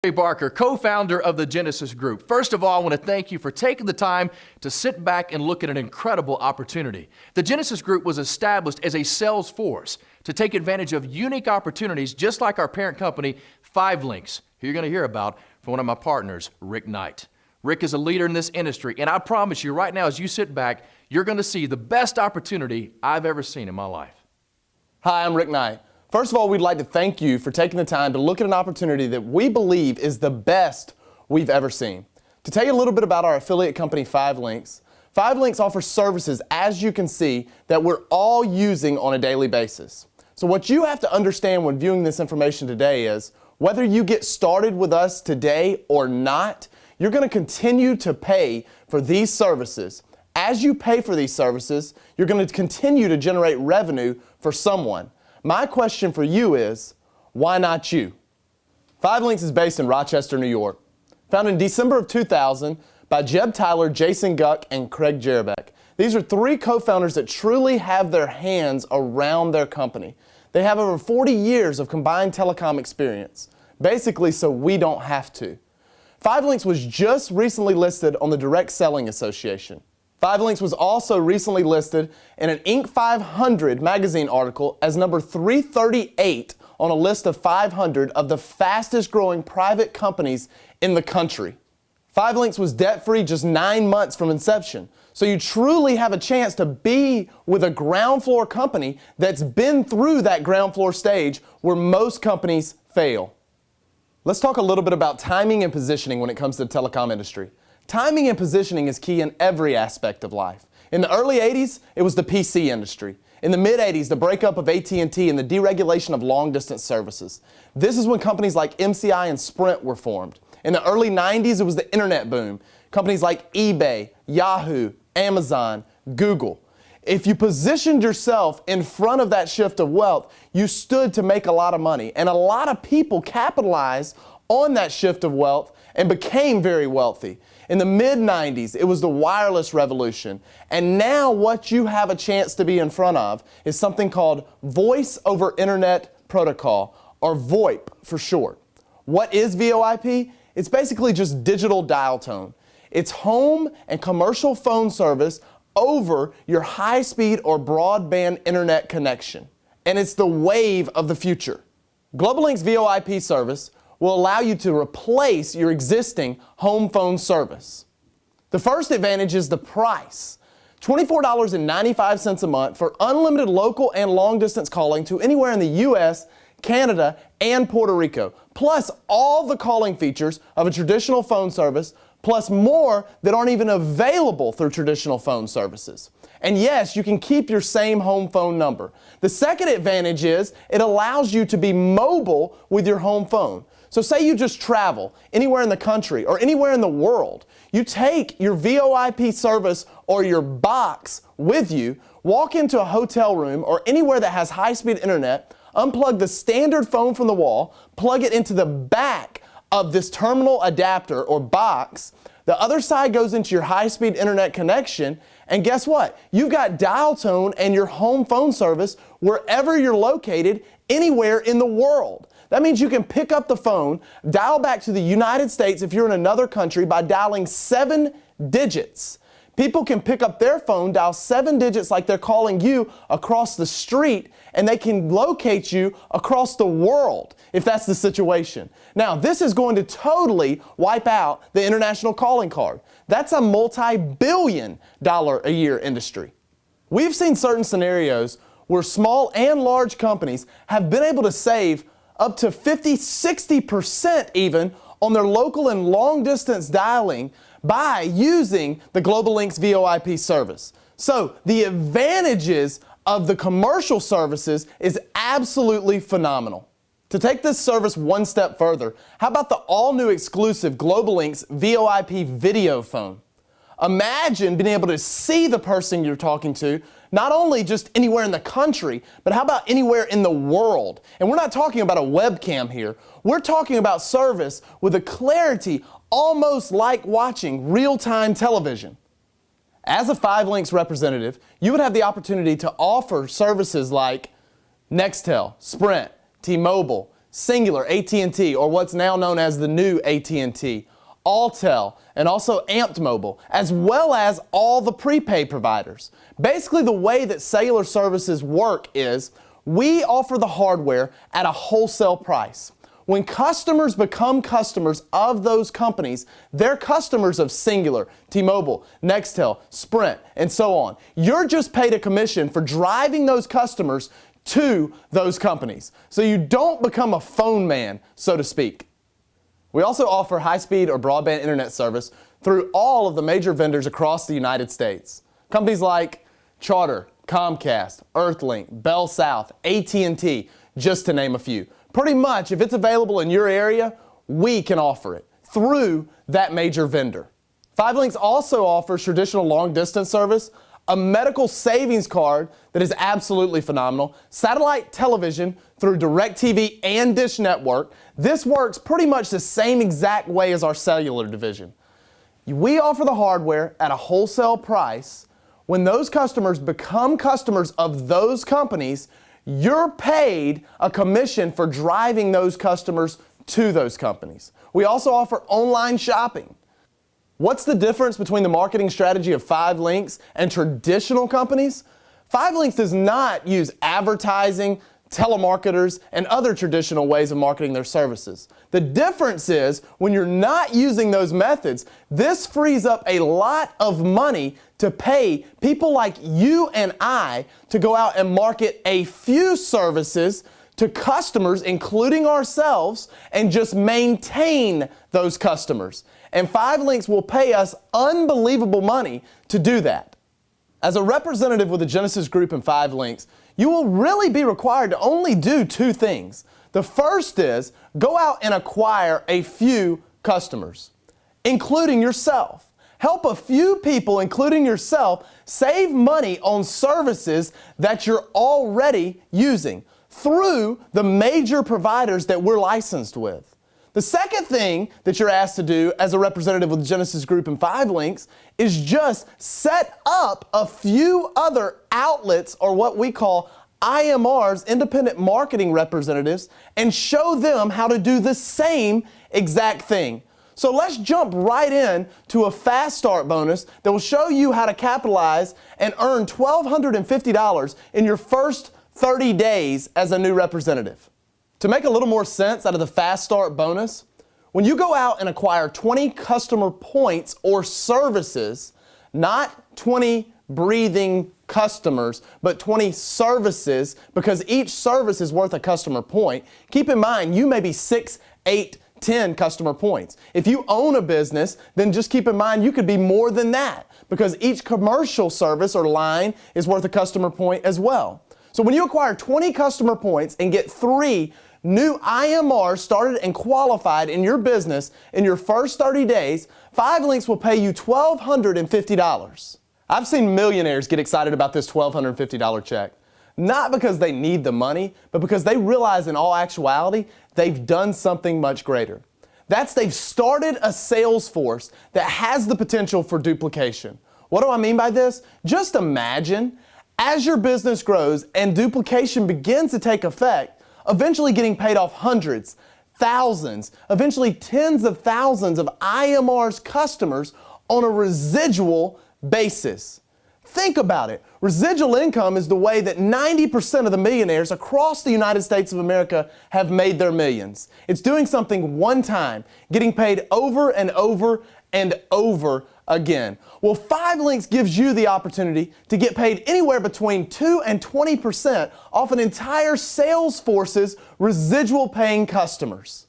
Ray Barker, co-founder of the Genesis Group. First of all, I want to thank you for taking the time to sit back and look at an incredible opportunity. The Genesis Group was established as a sales force to take advantage of unique opportunities just like our parent company, 5LINX, who you're going to hear about from one of my partners, Rick Knight. Rick is a leader in this industry, and I promise you right now as you sit back, you're going to see the best opportunity I've ever seen in my life. Hi, I'm Rick Knight. First of all, we'd like to thank you for taking the time to look at an opportunity that we believe is the best we've ever seen. To tell you a little bit about our affiliate company, 5LINX, 5LINX offers services, as you can see, that we're all using on a daily basis. So what you have to understand when viewing this information today is, whether you get started with us today or not, you're going to continue to pay for these services. As you pay for these services, you're going to continue to generate revenue for someone. My question for you is, why not you? 5LINX is based in Rochester, New York. Founded in December of 2000 by Jeb Tyler, Jason Guck, and Craig Jerabek. These are three co-founders that truly have their hands around their company. They have over 40 years of combined telecom experience, basically so we don't have to. 5LINX was just recently listed on the Direct Selling Association. 5LINX was also recently listed in an Inc. 500 magazine article as number 338 on a list of 500 of the fastest growing private companies in the country. 5LINX was debt-free just 9 months from inception. So you truly have a chance to be with a ground floor company that's been through that ground floor stage where most companies fail. Let's talk a little bit about timing and positioning when it comes to the telecom industry. Timing and positioning is key in every aspect of life. In the early 80s, it was the PC industry. In the mid-80s, the breakup of AT&T and the deregulation of long-distance services. This is when companies like MCI and Sprint were formed. In the early 90s, it was the internet boom. Companies like eBay, Yahoo, Amazon, Google. If you positioned yourself in front of that shift of wealth, you stood to make a lot of money. And a lot of people capitalized on that shift of wealth and became very wealthy. In the mid-90s, it was the wireless revolution. And now what you have a chance to be in front of is something called Voice over Internet Protocol, or VoIP for short. What is VoIP? It's basically just digital dial tone. It's home and commercial phone service over your high-speed or broadband internet connection. And it's the wave of the future. GlobalLink's VoIP service will allow you to replace your existing home phone service. The first advantage is the price. $24.95 a month for unlimited local and long-distance calling to anywhere in the U.S., Canada, and Puerto Rico, plus all the calling features of a traditional phone service, plus more that aren't even available through traditional phone services. And yes, you can keep your same home phone number. The second advantage is it allows you to be mobile with your home phone. So say you just travel anywhere in the country or anywhere in the world. You take your VoIP service or your box with you, walk into a hotel room or anywhere that has high-speed internet, unplug the standard phone from the wall, plug it into the back of this terminal adapter or box. The other side goes into your high-speed internet connection, and guess what? You've got dial tone and your home phone service wherever you're located, anywhere in the world. That means you can pick up the phone, dial back to the United States if you're in another country by dialing 7 digits. People can pick up their phone, dial 7 digits like they're calling you across the street, and they can locate you across the world if that's the situation. Now, this is going to totally wipe out the international calling card. That's a multi-billion-dollar a year industry. We've seen certain scenarios where small and large companies have been able to save up to 50-60% even on their local and long-distance dialing by using the GlobalLink's VoIP service. So the advantages of the commercial services is absolutely phenomenal. To take this service one step further, how about the all-new exclusive GlobalLink's VoIP video phone? Imagine being able to see the person you're talking to, not only just anywhere in the country, but how about anywhere in the world? And we're not talking about a webcam here. We're talking about service with a clarity almost like watching real-time television. As a 5LINX representative, you would have the opportunity to offer services like Nextel, Sprint, T-Mobile, Cingular, AT&T, or what's now known as the new AT&T, Alltel, and also Amped Mobile, as well as all the prepaid providers. Basically, the way that cellular services work is we offer the hardware at a wholesale price. When customers become customers of those companies, they're customers of Cingular, T-Mobile, Nextel, Sprint, and so on. You're just paid a commission for driving those customers to those companies. So you don't become a phone man, so to speak. We also offer high-speed or broadband internet service through all of the major vendors across the United States. Companies like Charter, Comcast, Earthlink, Bell South, AT&T, just to name a few. Pretty much, if it's available in your area, we can offer it through that major vendor. 5LINX also offers traditional long-distance service, a medical savings card that is absolutely phenomenal, satellite television through DirecTV and Dish Network. This works pretty much the same exact way as our cellular division. We offer the hardware at a wholesale price. When those customers become customers of those companies, you're paid a commission for driving those customers to those companies. We also offer online shopping. What's the difference between the marketing strategy of 5LINX and traditional companies? 5LINX does not use advertising, telemarketers, and other traditional ways of marketing their services. The difference is when you're not using those methods, this frees up a lot of money to pay people like you and I to go out and market a few services to customers, including ourselves, and just maintain those customers. And 5LINX will pay us unbelievable money to do that. As a representative with the Genesis Group and 5LINX, you will really be required to only do two things. The first is go out and acquire a few customers, including yourself. Help a few people, including yourself, save money on services that you're already using through the major providers that we're licensed with. The second thing that you're asked to do as a representative with Genesis Group and 5LINX is just set up a few other outlets, or what we call IMRs, independent marketing representatives, and show them how to do the same exact thing. So let's jump right in to a fast start bonus that will show you how to capitalize and earn $1,250 in your first 30 days as a new representative. To make a little more sense out of the Fast Start bonus, when you go out and acquire 20 customer points or services, not 20 breathing customers, but 20 services, because each service is worth a customer point, keep in mind you may be 6, 8, 10 customer points. If you own a business, then just keep in mind you could be more than that, because each commercial service or line is worth a customer point as well. So when you acquire 20 customer points and get 3 new IMRs started and qualified in your business in your first 30 days, 5LINX will pay you $1,250. I've seen millionaires get excited about this $1,250 check. Not because they need the money, but because they realize in all actuality, they've done something much greater. They've started a sales force that has the potential for duplication. What do I mean by this? Just imagine, as your business grows and duplication begins to take effect, eventually getting paid off hundreds, thousands, eventually tens of thousands of IMR's customers on a residual basis. Think about it. Residual income is the way that 90% of the millionaires across the United States of America have made their millions. It's doing something one time, getting paid over and over and over again. Well, 5LINX gives you the opportunity to get paid anywhere between 2 and 20% off an entire sales force's residual paying customers.